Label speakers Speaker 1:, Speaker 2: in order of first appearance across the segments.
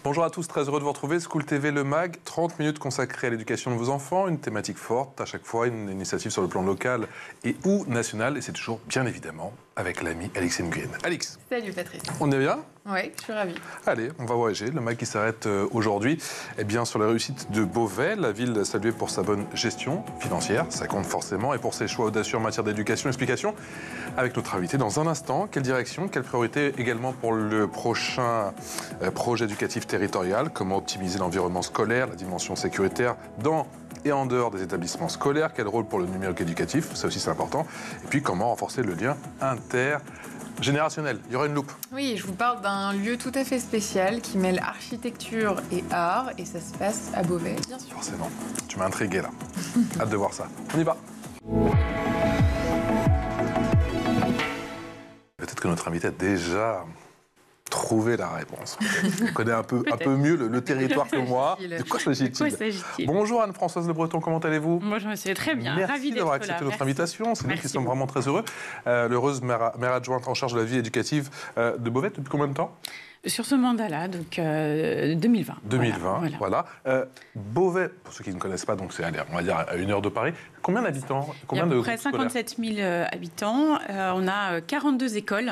Speaker 1: Bonjour à tous, très heureux de vous retrouver. School TV Le Mag, 30 minutes consacrées à l'éducation de vos enfants, une thématique forte, à chaque fois une initiative sur le plan local et ou national, et c'est toujours, bien évidemment, avec l'ami Alix Nguyen. Alix.
Speaker 2: Salut Patrice.
Speaker 1: On est bien ?
Speaker 2: Oui, je suis ravie.
Speaker 1: Allez, on va voyager. Le Mag qui s'arrête aujourd'hui sur la réussite de Beauvais, la ville saluée pour sa bonne gestion financière, ça compte forcément, et pour ses choix audacieux en matière d'éducation. Explication avec notre invité dans un instant. Quelle direction, quelle priorité également pour le prochain projet éducatif territorial, comment optimiser l'environnement scolaire, la dimension sécuritaire dans et en dehors des établissements scolaires, quel rôle pour le numérique éducatif, ça aussi c'est important, et puis comment renforcer le lien intergénérationnel. Il y aura une loupe.
Speaker 2: Oui, je vous parle d'un lieu tout à fait spécial qui mêle architecture et art, et ça se passe à Beauvais, bien sûr.
Speaker 1: Forcément, tu m'as intrigué là. Hâte de voir ça. On y va. Peut-être que notre invité a déjà trouvé la réponse. On connaît un peu mieux le territoire que moi. De quoi s'agit-il ? Bonjour Anne-Françoise Le Breton, comment allez-vous ?
Speaker 3: Moi, je me suis très bien.
Speaker 1: Merci d'avoir accepté notre invitation. C'est nous qui sommes vraiment très heureux. L'heureuse maire adjointe en charge de la vie éducative de Beauvais, depuis combien de temps ?
Speaker 3: Sur ce mandat-là, donc 2020.
Speaker 1: 2020, voilà. Beauvais, pour ceux qui ne connaissent pas, donc c'est, on va dire, à 1 heure de Paris. Combien d'habitants ?
Speaker 3: Combien de près 57 000 habitants. On a 42 écoles,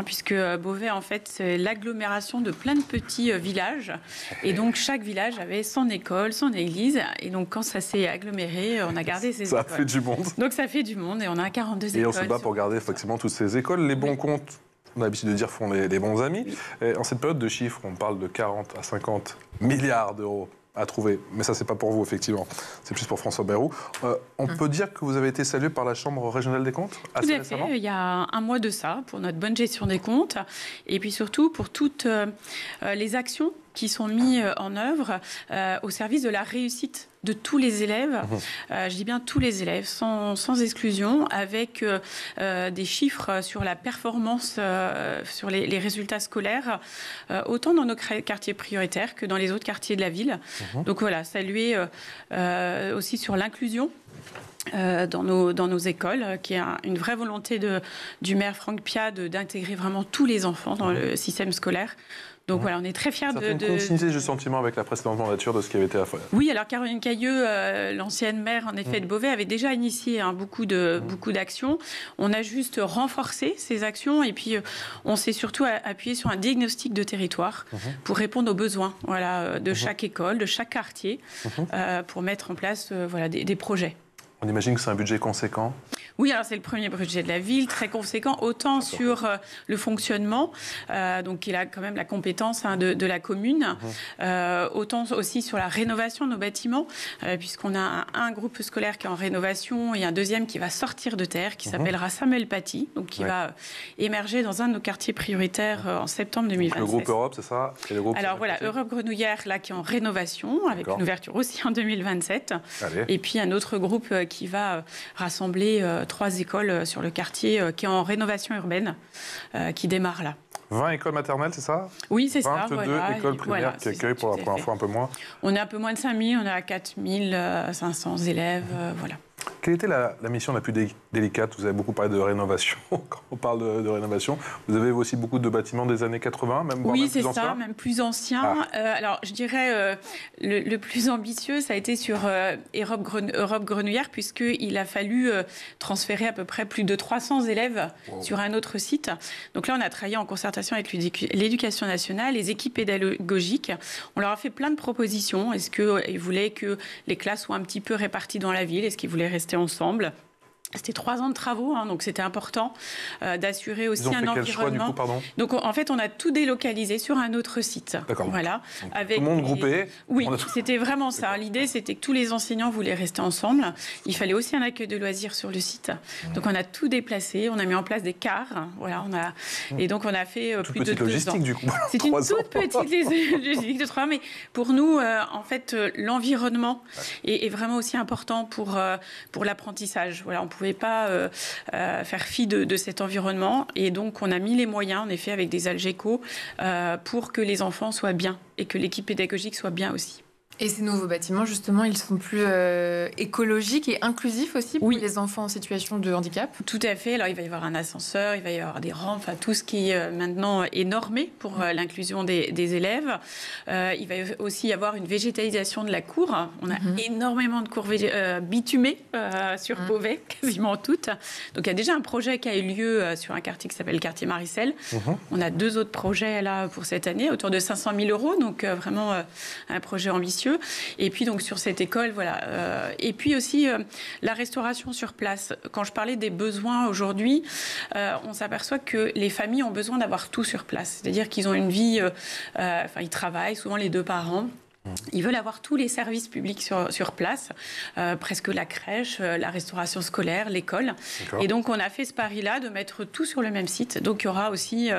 Speaker 3: puisque Beauvais, en fait, c'est l'agglomération de plein de petits villages. Et donc, chaque village avait son école, son église. Et donc, quand ça s'est aggloméré, on a gardé ces écoles.
Speaker 1: Ça fait du monde.
Speaker 3: Donc, ça fait du monde et on a 42 écoles.
Speaker 1: Et on se bat pour garder effectivement toutes ces écoles. Les bons comptes, on a l'habitude de dire, font les bons amis. Oui. En cette période de chiffres, on parle de 40 à 50 milliards d'euros à trouver. Mais ça, c'est pas pour vous, effectivement. C'est plus pour François Bayrou. On peut dire que vous avez été salué par la Chambre régionale des comptes assez récemment ?
Speaker 3: Il y a un mois de ça, pour notre bonne gestion des comptes. Et puis surtout, pour toutes les actions qui sont mises en œuvre au service de la réussite de tous les élèves, je dis bien tous les élèves, sans exclusion, avec des chiffres sur la performance, sur les résultats scolaires, autant dans nos quartiers prioritaires que dans les autres quartiers de la ville. Donc voilà, saluer aussi sur l'inclusion. Dans nos écoles, qui est une vraie volonté du maire Franck Piat d'intégrer vraiment tous les enfants dans le système scolaire. Donc voilà, on est très fiers
Speaker 1: de... Ça fait une continuité du sentiment avec la précédente mandature de ce qui avait été à faire.
Speaker 3: Oui, alors Caroline Cayeux, l'ancienne maire en effet de Beauvais, avait déjà initié beaucoup d'actions. On a juste renforcé ces actions et puis on s'est surtout appuyé sur un diagnostic de territoire pour répondre aux besoins de chaque école, de chaque quartier, pour mettre en place des projets.
Speaker 1: On imagine que c'est un budget conséquent.
Speaker 3: Oui, alors c'est le premier budget de la ville, très conséquent, autant sur le fonctionnement, donc il a quand même la compétence de la commune, autant aussi sur la rénovation de nos bâtiments, puisqu'on a un groupe scolaire qui est en rénovation et un deuxième qui va sortir de terre, qui s'appellera Samuel Paty, donc qui va émerger dans un de nos quartiers prioritaires en septembre 2026.
Speaker 1: Le groupe Europe, c'est ça ? Et le groupe
Speaker 3: alors voilà, Europe Grenouillère, là, qui est en rénovation, avec une ouverture aussi en 2027. Allez. Et puis un autre groupe qui va rassembler 3 écoles sur le quartier qui est en rénovation urbaine, qui démarre là.
Speaker 1: 20 écoles maternelles, c'est ça ?
Speaker 3: Oui, c'est ça.
Speaker 1: 22 écoles primaires qui accueillent pour la première fois un peu moins.
Speaker 3: On est un peu moins de 5 000, on est à 4 500 élèves, voilà.
Speaker 1: Quelle était la mission la plus délicate ? Vous avez beaucoup parlé de rénovation. Quand on parle de rénovation, vous avez aussi beaucoup de bâtiments des années 80, même voire
Speaker 3: oui,
Speaker 1: même plus anciens ?
Speaker 3: Oui, c'est ça, même plus anciens. Alors, je dirais, le plus ambitieux, ça a été sur Europe Grenouillère, puisqu'il a fallu transférer à peu près plus de 300 élèves sur un autre site. Donc là, on a travaillé en concertation avec l'Éducation nationale, les équipes pédagogiques. On leur a fait plein de propositions. Est-ce qu'ils voulaient que les classes soient un petit peu réparties dans la ville ? Est-ce qu'ils voulaient rester ensemble ? C'était 3 ans de travaux, donc c'était important d'assurer aussi un environnement. Quel choix, du coup, pardon ? Donc en fait, on a tout délocalisé sur un autre site.
Speaker 1: D'accord.
Speaker 3: Voilà.
Speaker 1: Avec tout le monde groupé.
Speaker 3: Oui, c'était vraiment ça. L'idée, c'était que tous les enseignants voulaient rester ensemble. Il fallait aussi un accueil de loisirs sur le site. Donc on a tout déplacé. On a mis en place des cars. Voilà, et donc on a fait plus de 2 ans.
Speaker 1: Logistique, du coup.
Speaker 3: C'est une toute petite logistique de 3 ans, mais pour nous, en fait, l'environnement est vraiment aussi important pour l'apprentissage. Voilà, on pouvait pas faire fi de cet environnement. Et donc, on a mis les moyens, en effet, avec des Algeco, pour que les enfants soient bien et que l'équipe pédagogique soit bien aussi.
Speaker 2: Et ces nouveaux bâtiments, justement, ils sont plus écologiques et inclusifs aussi pour les enfants en situation de handicap?
Speaker 3: Tout à fait. Alors, il va y avoir un ascenseur, il va y avoir des rampes, enfin, tout ce qui maintenant est normé pour l'inclusion des élèves. Il va aussi y avoir une végétalisation de la cour. On a énormément de cours bitumées sur Beauvais, quasiment toutes. Donc, il y a déjà un projet qui a eu lieu sur un quartier qui s'appelle le quartier Maricel. On a 2 autres projets là pour cette année, autour de 500 000 €. Donc, vraiment un projet ambitieux. Et puis donc sur cette école, voilà. Et puis aussi la restauration sur place. Quand je parlais des besoins aujourd'hui, on s'aperçoit que les familles ont besoin d'avoir tout sur place. C'est-à-dire qu'ils ont une vie, ils travaillent souvent les 2 parents. Ils veulent avoir tous les services publics sur place, presque la crèche, la restauration scolaire, l'école. Et donc, on a fait ce pari-là de mettre tout sur le même site. Donc, il y aura aussi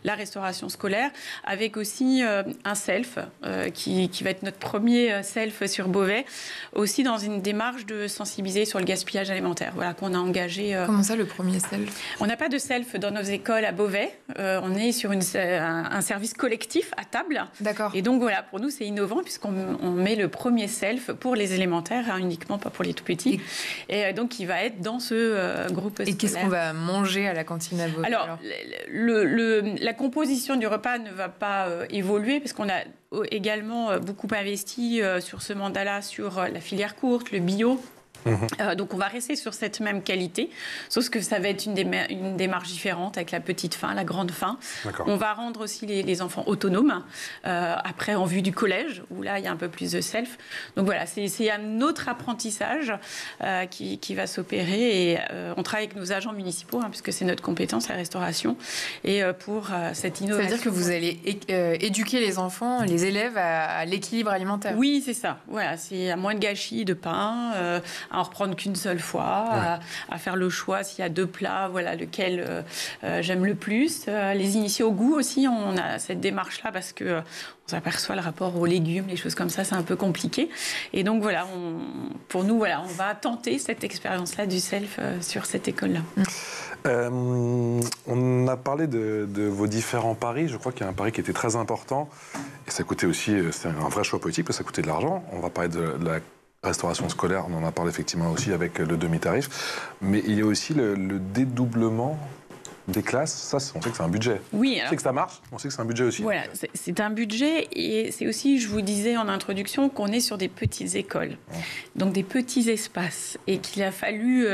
Speaker 3: la restauration scolaire, avec aussi un self, qui va être notre premier self sur Beauvais, aussi dans une démarche de sensibiliser sur le gaspillage alimentaire, voilà, qu'on a engagé.
Speaker 2: Comment ça, le premier self?
Speaker 3: On n'a pas de self dans nos écoles à Beauvais. On est sur un service collectif à table.
Speaker 2: D'accord.
Speaker 3: Et donc, voilà, pour nous, c'est innovant, puisqu'on met le premier self pour les élémentaires, uniquement pas pour les tout petits. Et donc, il va être dans ce groupe scolaire.
Speaker 2: Et qu'est-ce qu'on va manger à la cantine à Beauvais?
Speaker 3: Alors, la composition du repas ne va pas évoluer, parce qu'on a également beaucoup investi sur ce mandat-là, sur la filière courte, le bio. Donc on va rester sur cette même qualité, sauf que ça va être une démarche différente avec la petite faim, la grande faim. On va rendre aussi les enfants autonomes, après en vue du collège, où là il y a un peu plus de self. Donc voilà, c'est un autre apprentissage qui va s'opérer, et on travaille avec nos agents municipaux, puisque c'est notre compétence, la restauration, et pour cette innovation.
Speaker 2: Ça veut dire que vous allez éduquer les enfants, les élèves à l'équilibre alimentaire?
Speaker 3: Oui, c'est ça. Voilà, c'est à moins de gâchis de pain, à en reprendre qu'une seule fois, à faire le choix s'il y a 2 plats, voilà, lequel j'aime le plus. Les initier au goût aussi, on a cette démarche-là, parce que on s'aperçoit le rapport aux légumes, les choses comme ça, c'est un peu compliqué. Et donc voilà, pour nous, voilà, on va tenter cette expérience-là du self sur cette école-là.
Speaker 1: On a parlé de vos différents paris. Je crois qu'il y a un pari qui était très important. Et ça coûtait aussi, c'est un vrai choix politique, parce que ça coûtait de l'argent. On va parler de la restauration scolaire, on en a parlé effectivement aussi avec le demi-tarif. Mais il y a aussi le dédoublement des classes. Ça, on sait que c'est un budget.
Speaker 3: Oui.
Speaker 1: On sait que ça marche, on sait que c'est un budget aussi.
Speaker 3: Voilà, c'est un budget, et c'est aussi, je vous disais en introduction, qu'on est sur des petites écoles, donc des petits espaces, et qu'il a fallu,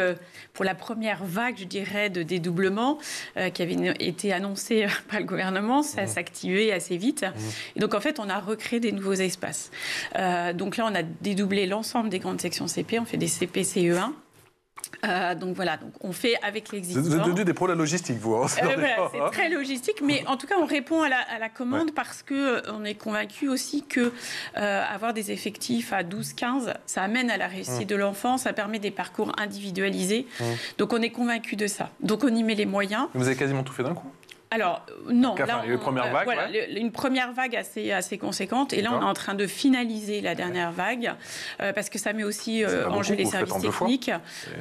Speaker 3: pour la première vague, je dirais, de dédoublement qui avait été annoncée par le gouvernement, ça s'activait assez vite. Et donc, en fait, on a recréé des nouveaux espaces. Donc là, on a dédoublé l'ensemble des grandes sections CP, on fait des CP CE1. Donc voilà, donc on fait avec l'existant.
Speaker 1: Vous êtes devenu des pros de la logistique, vous.
Speaker 3: Voilà, c'est très logistique, mais en tout cas, on répond à la commande, parce qu'on est convaincu aussi que avoir des effectifs à 12-15, ça amène à la réussite de l'enfant, ça permet des parcours individualisés. Donc on est convaincu de ça. Donc on y met les moyens.
Speaker 1: Vous avez quasiment tout fait d'un coup?
Speaker 3: Alors, non.
Speaker 1: Enfin,
Speaker 3: là,
Speaker 1: il y a eu une première vague.
Speaker 3: Voilà, une première vague assez conséquente. Et là, on est en train de finaliser la dernière vague, parce que ça met aussi en jeu les services techniques.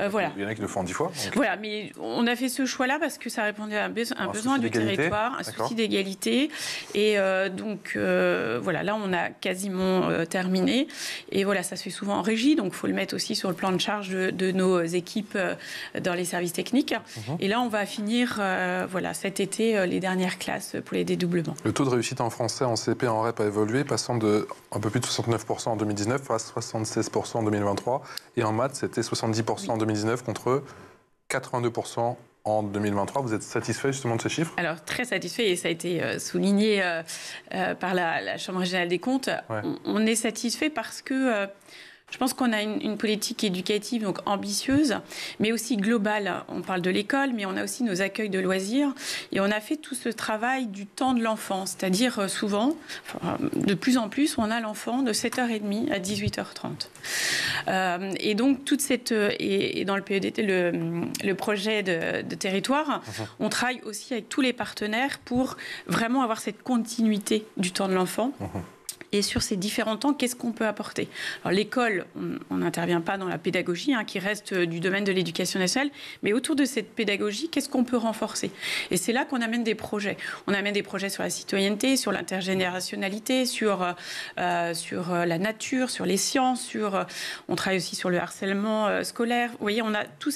Speaker 3: Voilà.
Speaker 1: Il y en a qui le font en 10 fois. Donc.
Speaker 3: Voilà, mais on a fait ce choix-là parce que ça répondait à un besoin du territoire, un souci d'égalité. Et donc, voilà, là, on a quasiment terminé. Et voilà, ça se fait souvent en régie, donc il faut le mettre aussi sur le plan de charge de nos équipes dans les services techniques. Et là, on va finir, voilà, cet été, les dernières classes pour les dédoublements.
Speaker 1: Le taux de réussite en français, en CP, en REP a évolué, passant de un peu plus de 69% en 2019 à 76% en 2023. Et en maths, c'était 70% en 2019 contre 82% en 2023. Vous êtes satisfait justement de ces chiffres?
Speaker 3: Alors, très satisfait, et ça a été souligné par la Chambre régionale des comptes. On est satisfait parce que... je pense qu'on a une politique éducative donc ambitieuse, mais aussi globale. On parle de l'école, mais on a aussi nos accueils de loisirs. Et on a fait tout ce travail du temps de l'enfant. C'est-à-dire, souvent, de plus en plus, on a l'enfant de 7h30 à 18h30. Et donc, toute cette... Et dans le PEDT, le projet de territoire, on travaille aussi avec tous les partenaires pour vraiment avoir cette continuité du temps de l'enfant. Et sur ces différents temps, qu'est-ce qu'on peut apporter? Alors l'école, on n'intervient pas dans la pédagogie, qui reste du domaine de l'éducation nationale, mais autour de cette pédagogie, qu'est-ce qu'on peut renforcer? Et c'est là qu'on amène des projets. On amène des projets sur la citoyenneté, sur l'intergénérationnalité, sur la nature, sur les sciences, on travaille aussi sur le harcèlement scolaire. Vous voyez, on a tous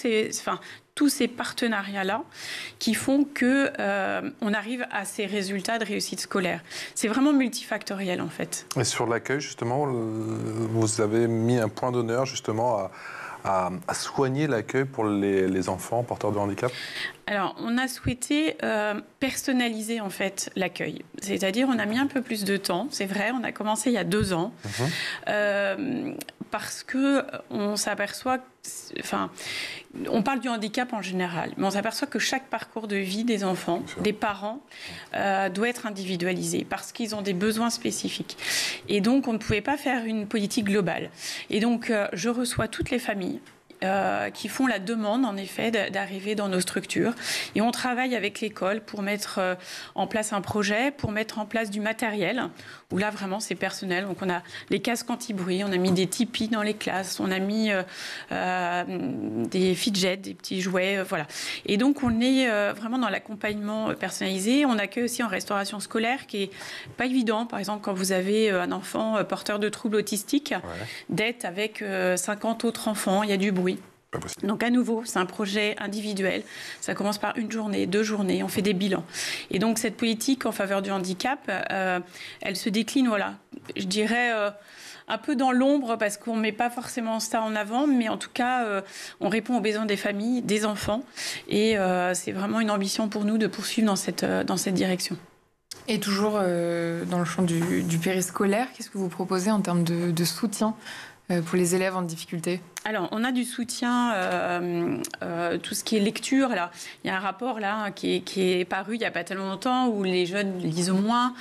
Speaker 3: ces partenariats-là qui font qu'on arrive à ces résultats de réussite scolaire. C'est vraiment multifactoriel, en fait.
Speaker 1: Et sur l'accueil, justement, vous avez mis un point d'honneur, justement, à soigner l'accueil pour les enfants porteurs de handicap?
Speaker 3: Alors, on a souhaité personnaliser, en fait, l'accueil. C'est-à-dire, on a mis un peu plus de temps, c'est vrai, on a commencé il y a 2 ans, parce qu'on s'aperçoit... on parle du handicap en général, mais on s'aperçoit que chaque parcours de vie des enfants, des parents, doit être individualisé parce qu'ils ont des besoins spécifiques. Et donc, on ne pouvait pas faire une politique globale. Et donc, je reçois toutes les familles qui font la demande, en effet, d'arriver dans nos structures. Et on travaille avec l'école pour mettre en place un projet, pour mettre en place du matériel, où là, vraiment, c'est personnel. Donc, on a les casques anti-bruit, on a mis des tipis dans les classes, on a mis des fidgets, des petits jouets, voilà. Et donc, on est vraiment dans l'accompagnement personnalisé. On accueille aussi en restauration scolaire, qui est pas évident. Par exemple, quand vous avez un enfant porteur de troubles autistiques, d'être avec 50 autres enfants, il y a du bruit. Donc à nouveau, c'est un projet individuel. Ça commence par 1 journée, 2 journées, on fait des bilans. Et donc cette politique en faveur du handicap, elle se décline, voilà, je dirais un peu dans l'ombre parce qu'on ne met pas forcément ça en avant, mais en tout cas, on répond aux besoins des familles, des enfants. Et c'est vraiment une ambition pour nous de poursuivre dans cette direction.
Speaker 2: Et toujours dans le champ du périscolaire, qu'est-ce que vous proposez en termes de soutien pour les élèves en difficulté?
Speaker 3: Alors, on a du soutien, tout ce qui est lecture. Alors, il y a un rapport là qui est paru il n'y a pas tellement longtemps où les jeunes lisent moins.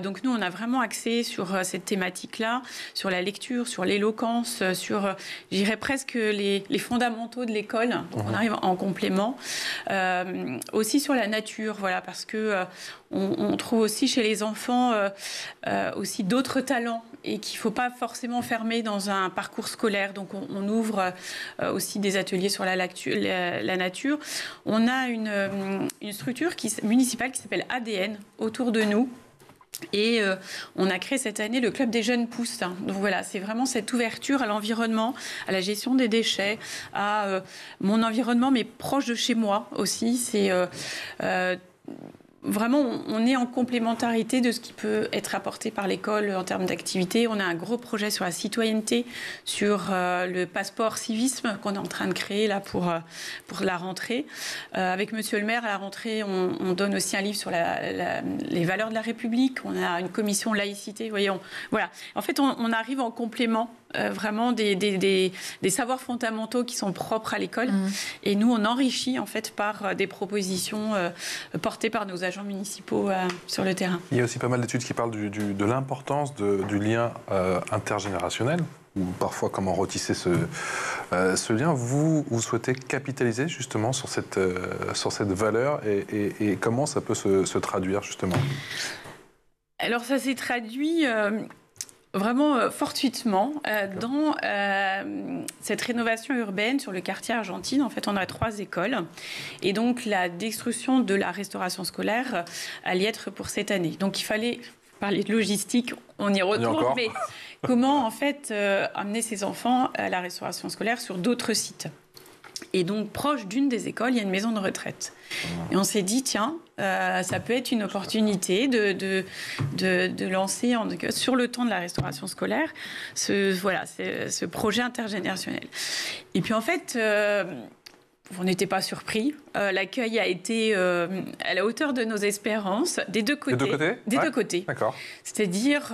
Speaker 3: Donc, nous, on a vraiment axé sur cette thématique-là, sur la lecture, sur l'éloquence, sur, je dirais presque les fondamentaux de l'école. Donc, on arrive en complément. Aussi sur la nature, voilà, parce que on trouve aussi chez les enfants aussi d'autres talents et qu'il ne faut pas forcément fermer dans un parcours scolaire. Donc, on ouvre aussi des ateliers sur la nature. On a une structure municipale qui s'appelle ADN autour de nous. Et on a créé cette année le Club des jeunes pousses. Donc voilà, c'est vraiment cette ouverture à l'environnement, à la gestion des déchets, à mon environnement, mais proche de chez moi aussi. C'est... Vraiment, on est en complémentarité de ce qui peut être apporté par l'école en termes d'activité. On a un gros projet sur la citoyenneté, sur le passeport civisme qu'on est en train de créer là pour la rentrée. Avec Monsieur le maire, à la rentrée, on donne aussi un livre sur les valeurs de la République. On a une commission laïcité. Vous voyez, voilà. En fait, on arrive en complément vraiment des savoirs fondamentaux qui sont propres à l'école. Et nous, on enrichit en fait par des propositions portées par nos agents municipaux sur le terrain.
Speaker 1: Il y a aussi pas mal d'études qui parlent de l'importance du lien intergénérationnel, ou parfois comment retisser ce lien. Vous souhaitez capitaliser justement sur cette valeur et comment ça peut se traduire justement?
Speaker 3: Alors ça s'est traduit... vraiment fortuitement dans cette rénovation urbaine sur le quartier Argentine. En fait, on a 3 écoles. Et donc, la destruction de la restauration scolaire allait être pour cette année. Donc, il fallait parler de logistique, on y retourne. Mais comment, en fait, amener ces enfants à la restauration scolaire sur d'autres sites? Et donc, proche d'une des écoles, il y a une maison de retraite. Et on s'est dit, tiens, ça peut être une opportunité de lancer, sur le temps de la restauration scolaire, ce projet intergénérationnel. Et puis, en fait... on n'était pas surpris. L'accueil a été à la hauteur de nos espérances, des deux côtés. Des deux côtés.
Speaker 1: D'accord.
Speaker 3: C'est-à-dire,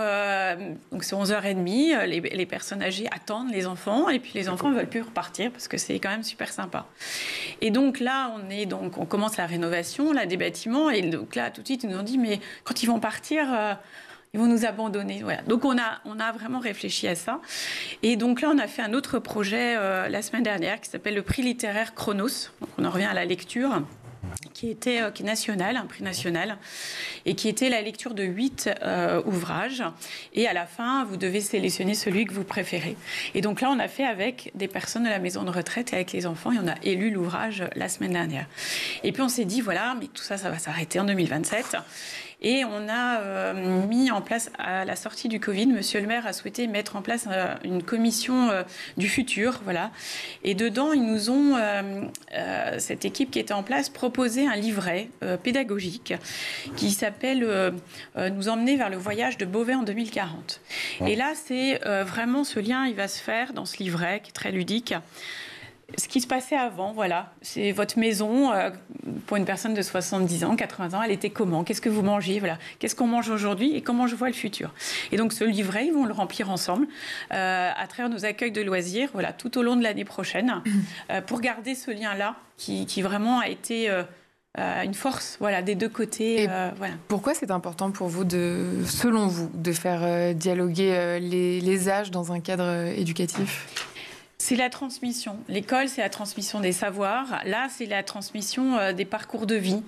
Speaker 3: donc c'est 11h30, les personnes âgées attendent les enfants, et puis les enfants ne veulent plus repartir, parce que c'est quand même super sympa. Et donc là, on commence la rénovation là, des bâtiments, et donc là, tout de suite, ils nous ont dit, mais quand ils vont partir... ils vont nous abandonner. Voilà. Donc, on a vraiment réfléchi à ça. Et donc là, on a fait un autre projet la semaine dernière qui s'appelle le prix littéraire Chronos. Donc, on en revient à la lecture, qui est national, un prix national, et qui était la lecture de 8 ouvrages. Et à la fin, vous devez sélectionner celui que vous préférez. Et donc là, on a fait avec des personnes de la maison de retraite et avec les enfants, et on a élu l'ouvrage la semaine dernière. Et puis on s'est dit, voilà, mais tout ça, ça va s'arrêter en 2027. Et on a mis en place, à la sortie du Covid, Monsieur le maire a souhaité mettre en place une commission du futur, voilà. Et dedans, ils nous ont, cette équipe qui était en place, proposé un livret pédagogique qui s'appelle Nous emmener vers le voyage de Beauvais en 2040. Et là, c'est vraiment ce lien, il va se faire dans ce livret qui est très ludique. Ce qui se passait avant, voilà, c'est votre maison, pour une personne de 70 ans, 80 ans, elle était comment? Qu'est-ce que vous mangez? Voilà. Qu'est-ce qu'on mange aujourd'hui et comment je vois le futur? Et donc ce livret, ils vont le remplir ensemble à travers nos accueils de loisirs, voilà, tout au long de l'année prochaine, pour garder ce lien-là qui vraiment a été une force, voilà, des deux côtés. Voilà.
Speaker 2: Pourquoi c'est important pour vous, selon vous, de faire dialoguer les âges dans un cadre éducatif?
Speaker 3: C'est la transmission. L'école, c'est la transmission des savoirs. Là, c'est la transmission des parcours de vie,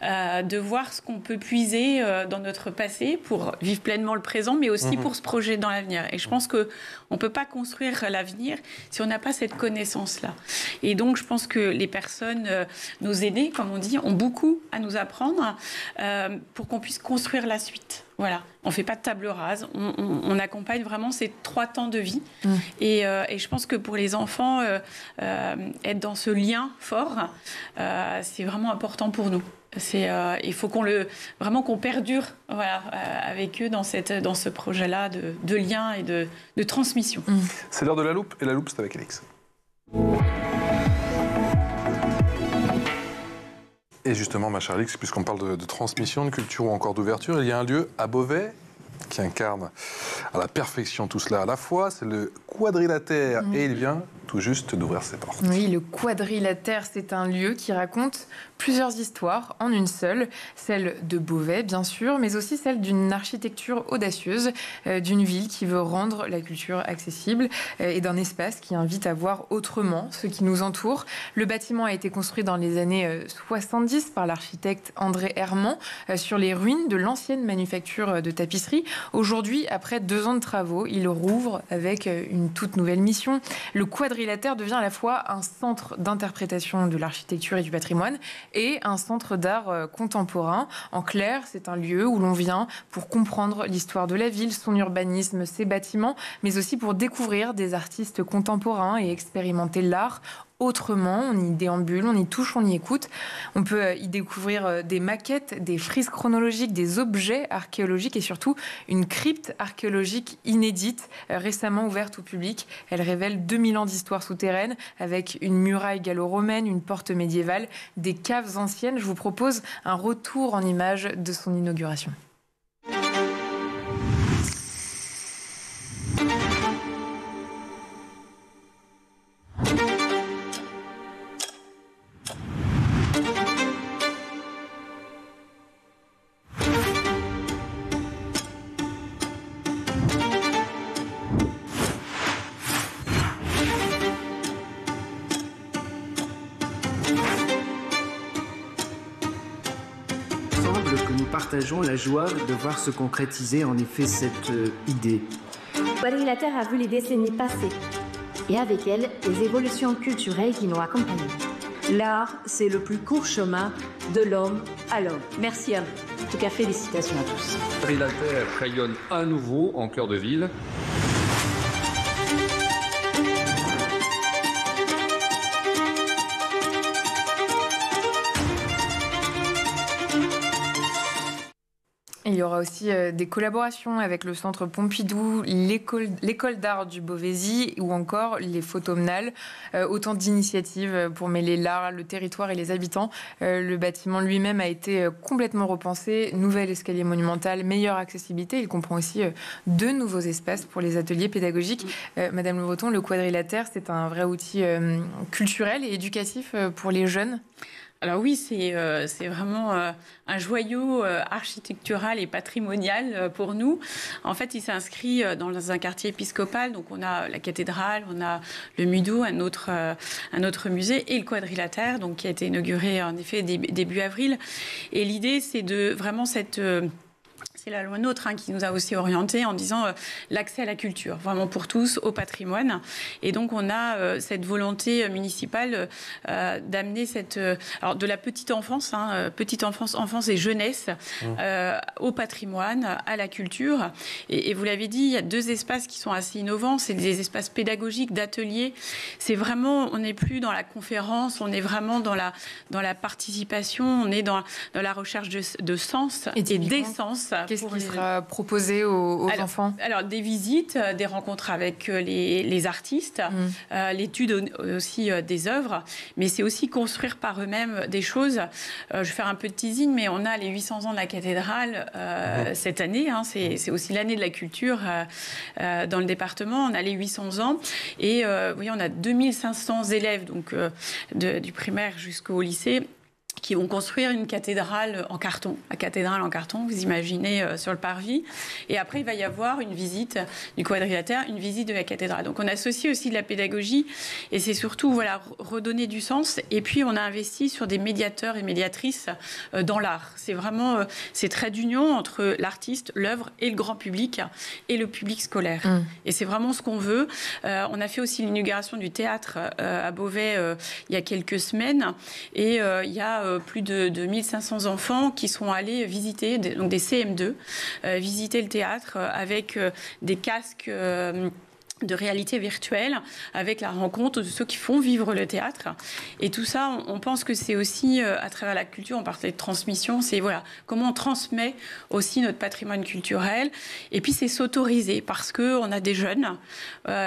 Speaker 3: de voir ce qu'on peut puiser dans notre passé pour vivre pleinement le présent, mais aussi pour se projeter dans l'avenir. Et je pense qu'on ne peut pas construire l'avenir si on n'a pas cette connaissance-là. Et donc, je pense que les personnes, nos aînés, comme on dit, ont beaucoup à nous apprendre pour qu'on puisse construire la suite. Voilà, on ne fait pas de table rase, on accompagne vraiment ces 3 temps de vie. Et je pense que pour les enfants, être dans ce lien fort, c'est vraiment important pour nous. Il faut vraiment qu'on perdure, voilà, avec eux dans ce projet-là de lien et de transmission.
Speaker 1: C'est l'heure de la loupe, et la loupe, c'est avec Alix. Et justement, ma chère Alix, puisqu'on parle de transmission, de culture ou encore d'ouverture, il y a un lieu à Beauvais qui incarne à la perfection tout cela à la fois, c'est le Quadrilatère, et il vient tout juste d'ouvrir ses portes.
Speaker 2: Oui, le Quadrilatère, c'est un lieu qui raconte plusieurs histoires en une seule, celle de Beauvais bien sûr, mais aussi celle d'une architecture audacieuse, d'une ville qui veut rendre la culture accessible et d'un espace qui invite à voir autrement ce qui nous entoure. Le bâtiment a été construit dans les années 70 par l'architecte André Herman sur les ruines de l'ancienne manufacture de tapisserie. Aujourd'hui, après 2 ans de travaux, il rouvre avec une toute nouvelle mission. Le Quadrilatère devient à la fois un centre d'interprétation de l'architecture et du patrimoine et un centre d'art contemporain. En clair, c'est un lieu où l'on vient pour comprendre l'histoire de la ville, son urbanisme, ses bâtiments, mais aussi pour découvrir des artistes contemporains et expérimenter l'art autrement. On y déambule, on y touche, on y écoute. On peut y découvrir des maquettes, des frises chronologiques, des objets archéologiques et surtout une crypte archéologique inédite récemment ouverte au public. Elle révèle 2000 ans d'histoire souterraine avec une muraille gallo-romaine, une porte médiévale, des caves anciennes. Je vous propose un retour en images de son inauguration.
Speaker 4: Partageons la joie de voir se concrétiser en effet cette idée.
Speaker 5: Quadrilatère a vu les décennies passées et avec elles les évolutions culturelles qui nous accompagnent.
Speaker 6: L'art, c'est le plus court chemin de l'homme à l'homme. Merci à vous. En tout cas, félicitations à tous.
Speaker 7: Quadrilatère rayonne à nouveau en cœur de ville.
Speaker 2: Il y aura aussi des collaborations avec le Centre Pompidou, l'école d'art du Beauvaisis ou encore les Photomnales. Autant d'initiatives pour mêler l'art, le territoire et les habitants. Le bâtiment lui-même a été complètement repensé. Nouvel escalier monumental, meilleure accessibilité. Il comprend aussi 2 nouveaux espaces pour les ateliers pédagogiques. Madame Le Breton, le Quadrilatère, c'est un vrai outil culturel et éducatif pour les jeunes.
Speaker 3: Alors oui, c'est vraiment un joyau architectural et patrimonial pour nous. En fait, il s'inscrit dans un quartier épiscopal. Donc on a la cathédrale, on a le Mudo, un autre musée, et le quadrilatère, donc qui a été inauguré en effet début avril. Et l'idée, c'est de vraiment c'est la loi NOTRe qui nous a aussi orientés en disant l'accès à la culture, vraiment pour tous, au patrimoine. Et donc, on a cette volonté municipale d'amener alors de la petite enfance, enfance et jeunesse, au patrimoine, à la culture. Et vous l'avez dit, il y a 2 espaces qui sont assez innovants. C'est des espaces pédagogiques, d'ateliers. C'est vraiment, on n'est plus dans la conférence, on est vraiment dans la participation, on est dans la recherche de sens et d'essence.
Speaker 2: Qu'est-ce qui sera proposé aux enfants?
Speaker 3: Alors, des visites, des rencontres avec les artistes, l'étude aussi des œuvres, mais c'est aussi construire par eux-mêmes des choses. Je vais faire un peu de teasing, mais on a les 800 ans de la cathédrale cette année. C'est aussi l'année de la culture dans le département. On a les 800 ans et oui, on a 2500 élèves donc, du primaire jusqu'au lycée qui vont construire une cathédrale en carton. La cathédrale en carton, vous imaginez, sur le parvis. Et après, il va y avoir une visite du quadrilatère, une visite de la cathédrale. Donc, on associe aussi de la pédagogie et c'est surtout redonner du sens. Et puis, on a investi sur des médiateurs et médiatrices dans l'art. C'est vraiment c'est trait d'union entre l'artiste, l'œuvre et le grand public et le public scolaire. Et c'est vraiment ce qu'on veut. On a fait aussi l'inauguration du théâtre à Beauvais il y a quelques semaines. Et il y a plus de 1500 enfants qui sont allés visiter, donc des CM2, visiter le théâtre avec des casques de réalité virtuelle, avec la rencontre de ceux qui font vivre le théâtre. Et tout ça, on pense que c'est aussi, à travers la culture, on parlait de transmission, c'est comment on transmet aussi notre patrimoine culturel. Et puis, c'est s'autoriser, parce qu'on a des jeunes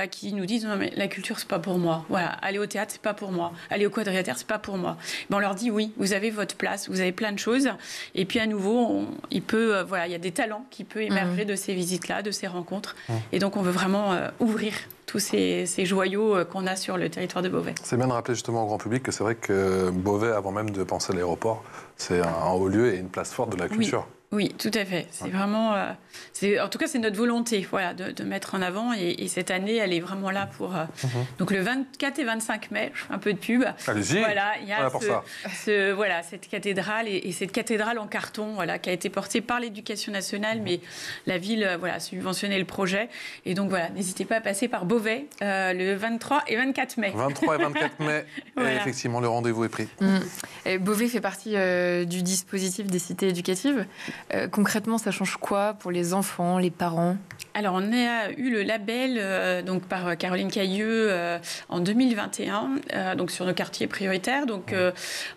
Speaker 3: qui nous disent « Non, mais la culture, c'est pas pour moi. Voilà, aller au théâtre, c'est pas pour moi. Aller au quadrilatère, c'est pas pour moi. » On leur dit « Oui, vous avez votre place, vous avez plein de choses. » Et puis, à nouveau, il y a des talents qui peuvent émerger de ces visites-là, de ces rencontres. Et donc, on veut vraiment ouvrir tous ces joyaux qu'on a sur le territoire de Beauvais.
Speaker 1: C'est bien de rappeler justement au grand public que c'est vrai que Beauvais, avant même de penser à l'aéroport, c'est un haut lieu et une place forte de la culture.
Speaker 3: Oui, tout à fait. C'est vraiment... en tout cas, c'est notre volonté de mettre en avant. Et cette année, elle est vraiment là pour... Donc, le 24 et 25 mai, je fais un peu de pub.
Speaker 1: Allez-y,
Speaker 3: voilà, il y a
Speaker 1: cette
Speaker 3: cathédrale et cette cathédrale en carton qui a été portée par l'Éducation nationale, mais la ville a subventionné le projet. Et donc, n'hésitez pas à passer par Beauvais le 23 et 24 mai.
Speaker 1: 23 et 24 mai, et effectivement, le rendez-vous est pris.
Speaker 2: Et Beauvais fait partie du dispositif des cités éducatives. Concrètement, ça change quoi pour les enfants, les parents?
Speaker 3: Alors, on a eu le label donc par Caroline Cailleux en 2021, donc sur nos quartiers prioritaires. Donc,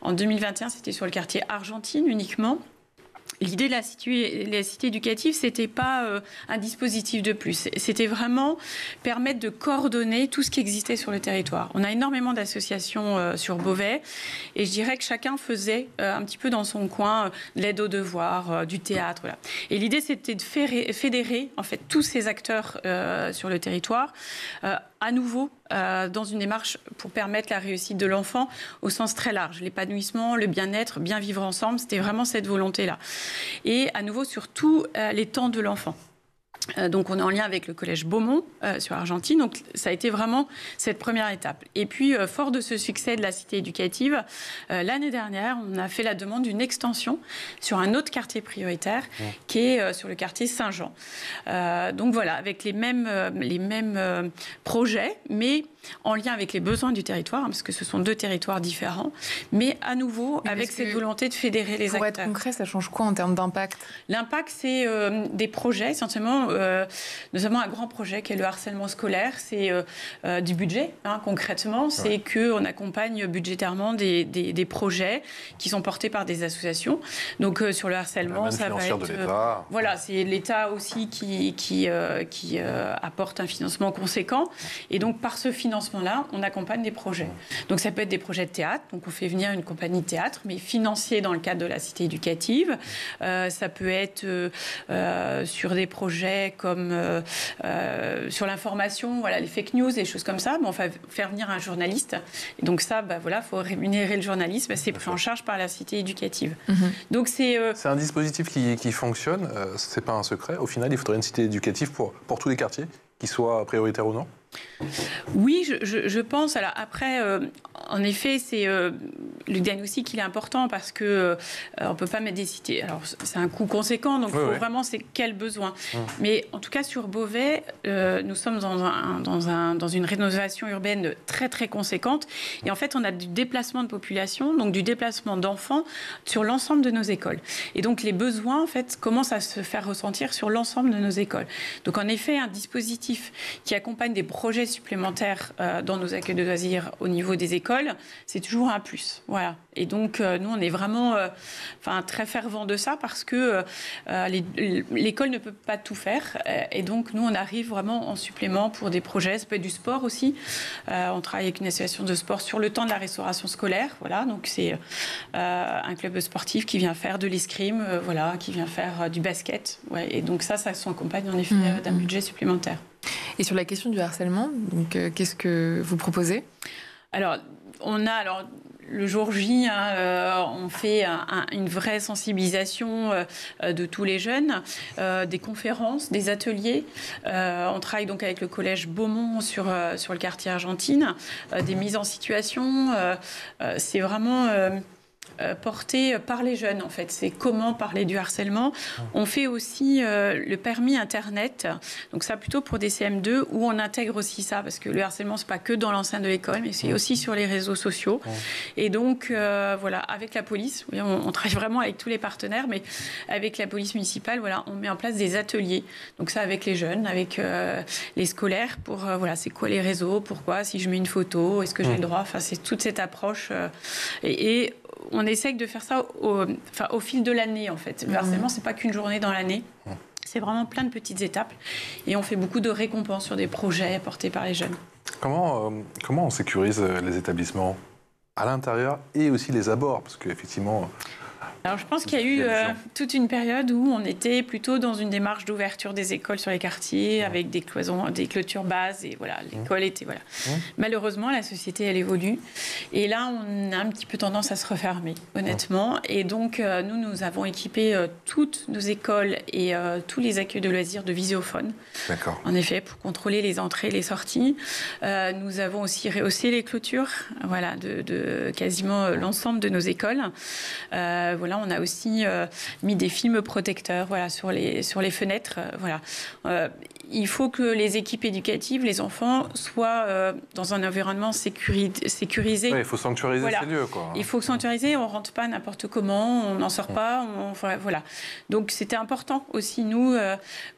Speaker 3: en 2021, c'était sur le quartier Argentine uniquement. L'idée de la cité éducative, c'était pas un dispositif de plus. C'était vraiment permettre de coordonner tout ce qui existait sur le territoire. On a énormément d'associations sur Beauvais et je dirais que chacun faisait un petit peu dans son coin de l'aide aux devoirs, du théâtre. Voilà. Et l'idée, c'était de fédérer en fait tous ces acteurs sur le territoire à nouveau dans une démarche pour permettre la réussite de l'enfant au sens très large. L'épanouissement, le bien-être, bien vivre ensemble, c'était vraiment cette volonté-là. Et à nouveau sur tous les temps de l'enfant. Donc, on est en lien avec le collège Beaumont sur Argentine. Donc, ça a été vraiment cette première étape. Et puis, fort de ce succès de la cité éducative, l'année dernière, on a fait la demande d'une extension sur un autre quartier prioritaire qui est sur le quartier Saint-Jean. Donc, voilà, avec les mêmes projets, mais en lien avec les besoins du territoire, parce que ce sont 2 territoires différents, mais à nouveau avec cette volonté de fédérer les acteurs.
Speaker 2: Pour être concret, ça change quoi en termes d'impact?
Speaker 3: L'impact, c'est des projets, essentiellement, notamment un grand projet qui est le harcèlement scolaire, c'est du budget, concrètement, c'est qu'on accompagne budgétairement des projets qui sont portés par des associations. Donc sur le harcèlement, ça va être...
Speaker 1: de l'État.
Speaker 3: Voilà, c'est l'État aussi qui apporte un financement conséquent. Et donc par ce financement, financement-là, on accompagne des projets. Donc ça peut être des projets de théâtre, donc on fait venir une compagnie de théâtre, mais financée dans le cadre de la cité éducative. Ça peut être sur des projets comme sur l'information, voilà, les fake news, des choses comme ça. Mais on va faire venir un journaliste. Et donc ça, voilà, faut rémunérer le journaliste. C'est pris en charge par la cité éducative. Donc c'est
Speaker 1: un dispositif qui fonctionne. C'est pas un secret. Au final, il faudrait une cité éducative pour tous les quartiers, qu'ils soient prioritaires ou non.
Speaker 3: Oui, je pense. Alors après, en effet, c'est le diagnostic, il est important parce que on peut pas mettre des cités. Alors c'est un coût conséquent, donc vraiment c'est quel besoin. Mais en tout cas sur Beauvais, nous sommes dans une rénovation urbaine très très conséquente. Et en fait, on a du déplacement de population, donc du déplacement d'enfants sur l'ensemble de nos écoles. Et donc les besoins en fait commencent à se faire ressentir sur l'ensemble de nos écoles. Donc en effet, un dispositif qui accompagne des projets supplémentaires dans nos accueils de loisirs au niveau des écoles, c'est toujours un plus. Voilà. Et donc, nous, on est vraiment très fervents de ça parce que l'école ne peut pas tout faire. Et donc, nous, on arrive vraiment en supplément pour des projets. Ça peut être du sport aussi. On travaille avec une association de sport sur le temps de la restauration scolaire. Voilà. Donc, c'est un club sportif qui vient faire de l'escrime, qui vient faire du basket. Ouais. Et donc, ça s'accompagne en effet d'un budget supplémentaire.
Speaker 2: Et sur la question du harcèlement, donc, qu'est-ce que vous proposez ?
Speaker 3: Alors, le jour J, on fait une vraie sensibilisation de tous les jeunes, des conférences, des ateliers. On travaille donc avec le collège Beaumont sur le quartier Argentine, des mises en situation. C'est vraiment porté par les jeunes, en fait. C'est comment parler du harcèlement. On fait aussi le permis Internet, donc ça plutôt pour des CM2, où on intègre aussi ça, parce que le harcèlement, c'est pas que dans l'enceinte de l'école, mais c'est aussi sur les réseaux sociaux. Et donc, avec la police, on travaille vraiment avec tous les partenaires, mais avec la police municipale, on met en place des ateliers. Donc ça, avec les jeunes, avec les scolaires, pour, c'est quoi les réseaux, pourquoi, si je mets une photo, est-ce que j'ai le droit, c'est toute cette approche. Et on essaye de faire ça au fil de l'année, en fait. Le harcèlement, c'est pas qu'une journée dans l'année. C'est vraiment plein de petites étapes. Et on fait beaucoup de récompenses sur des projets portés par les jeunes.
Speaker 1: Comment on sécurise les établissements à l'intérieur et aussi les abords ? Parce qu'effectivement...
Speaker 3: Alors, je pense qu'il y a eu toute une période où on était plutôt dans une démarche d'ouverture des écoles sur les quartiers, avec des cloisons, des clôtures basses, et l'école était... Malheureusement, la société, elle évolue. Et là, on a un petit peu tendance à se refermer, honnêtement. Et donc, nous avons équipé toutes nos écoles et tous les accueils de loisirs de visiophones. D'accord. En effet, pour contrôler les entrées et les sorties. Nous avons aussi rehaussé les clôtures, de quasiment l'ensemble de nos écoles. On a aussi mis des films protecteurs sur les fenêtres. Il faut que les équipes éducatives, les enfants, soient dans un environnement sécurisé.
Speaker 1: Oui, il faut sanctuariser ces lieux, quoi.
Speaker 3: Il faut sanctuariser, on ne rentre pas n'importe comment, on n'en sort pas. Donc c'était important aussi, nous,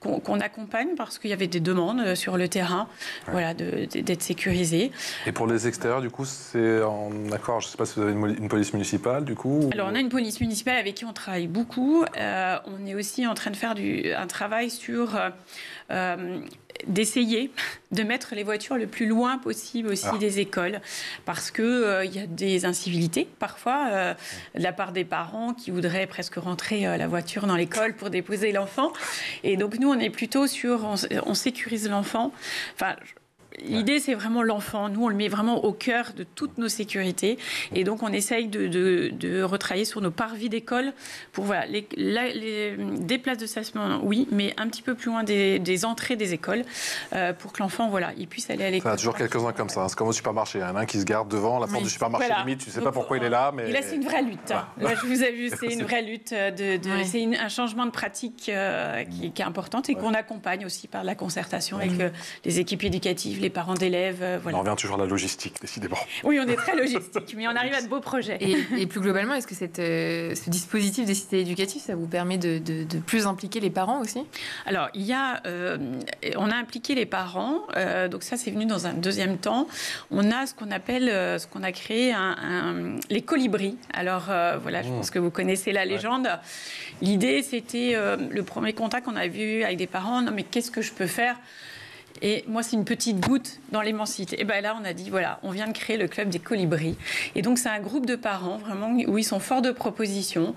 Speaker 3: qu'on accompagne, parce qu'il y avait des demandes sur le terrain d'être sécurisés.
Speaker 1: Et pour les extérieurs, du coup, c'est en accord, je ne sais pas si vous avez une police municipale, du coup
Speaker 3: Alors, on a une police municipale avec qui on travaille beaucoup. On est aussi en train de faire un travail sur... d'essayer de mettre les voitures le plus loin possible aussi des écoles, parce que y a des incivilités parfois de la part des parents qui voudraient presque rentrer la voiture dans l'école pour déposer l'enfant. Et donc nous, on est plutôt sur on sécurise l'enfant. L'idée, c'est vraiment l'enfant. Nous, on le met vraiment au cœur de toutes nos sécurités. Et donc, on essaye de retravailler sur nos parvis d'école pour des places de stationnement, oui, mais un petit peu plus loin des entrées des écoles pour que l'enfant, il puisse aller à l'école.
Speaker 1: Il y a toujours quelques-uns comme ça. C'est comme au supermarché. Il y en a un qui se garde devant la porte du supermarché, limite. Tu ne sais pas pourquoi il est là. Mais...
Speaker 3: Et là, c'est une vraie lutte. Là, je vous ai vu, c'est une vraie lutte. C'est un changement de pratique qui est importante et qu'on accompagne aussi par la concertation avec les équipes éducatives, les parents d'élèves.
Speaker 1: On revient toujours à la logistique, décidément.
Speaker 3: Oui, on est très logistique, mais on arrive à de beaux projets.
Speaker 2: Et plus globalement, est-ce que ce dispositif des cités éducatives, ça vous permet de plus impliquer les parents aussi ?
Speaker 3: Alors, on a impliqué les parents, donc ça, c'est venu dans un deuxième temps. On a ce qu'on a créé les colibris. Alors, je pense que vous connaissez la légende. L'idée, c'était le premier contact qu'on a vu avec des parents. Non, mais qu'est-ce que je peux faire ? Et moi, c'est une petite goutte dans l'immensité. Et bien là, on a dit, voilà, on vient de créer le Club des Colibris. Et donc, c'est un groupe de parents, vraiment, où ils sont forts de propositions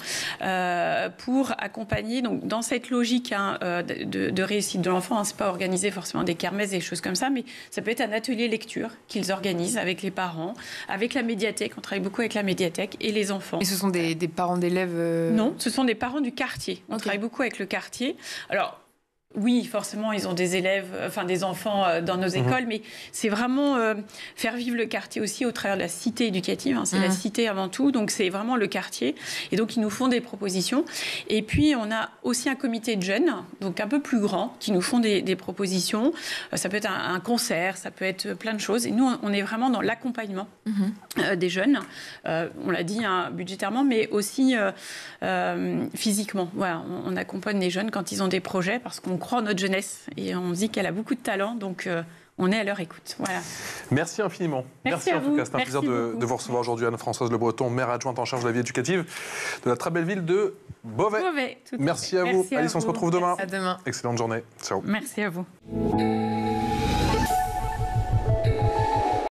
Speaker 3: pour accompagner, donc, dans cette logique de réussite de l'enfant. Hein, c'est pas organiser forcément des kermesses, des choses comme ça, mais ça peut être un atelier lecture qu'ils organisent avec les parents, avec la médiathèque. On travaille beaucoup avec la médiathèque et les enfants.
Speaker 2: Et ce sont des parents d'élèves
Speaker 3: Non, ce sont des parents du quartier. On travaille beaucoup avec le quartier. Alors, oui, forcément, ils ont des élèves, enfin des enfants dans nos écoles, mais c'est vraiment faire vivre le quartier aussi au travers de la cité éducative. Hein, c'est la cité avant tout, donc c'est vraiment le quartier. Et donc, ils nous font des propositions. Et puis, on a aussi un comité de jeunes, donc un peu plus grand, qui nous font des propositions. Ça peut être un concert, ça peut être plein de choses. Et nous, on est vraiment dans l'accompagnement des jeunes. On l'a dit, hein, budgétairement, mais aussi physiquement. Voilà, on accompagne les jeunes quand ils ont des projets, parce qu'on croit en notre jeunesse et on dit qu'elle a beaucoup de talent, donc on est à leur écoute. Voilà.
Speaker 1: Merci infiniment.
Speaker 3: Merci
Speaker 1: en tout cas, c'est un
Speaker 3: Merci
Speaker 1: plaisir de vous recevoir aujourd'hui, Anne-Françoise Le Breton, maire adjointe en charge de la vie éducative de la très belle ville de Beauvais.
Speaker 3: Beauvais, tout à fait.
Speaker 1: Merci à vous. Alice, on se retrouve demain.
Speaker 2: À demain.
Speaker 1: Excellente journée. Ciao.
Speaker 3: Merci à vous.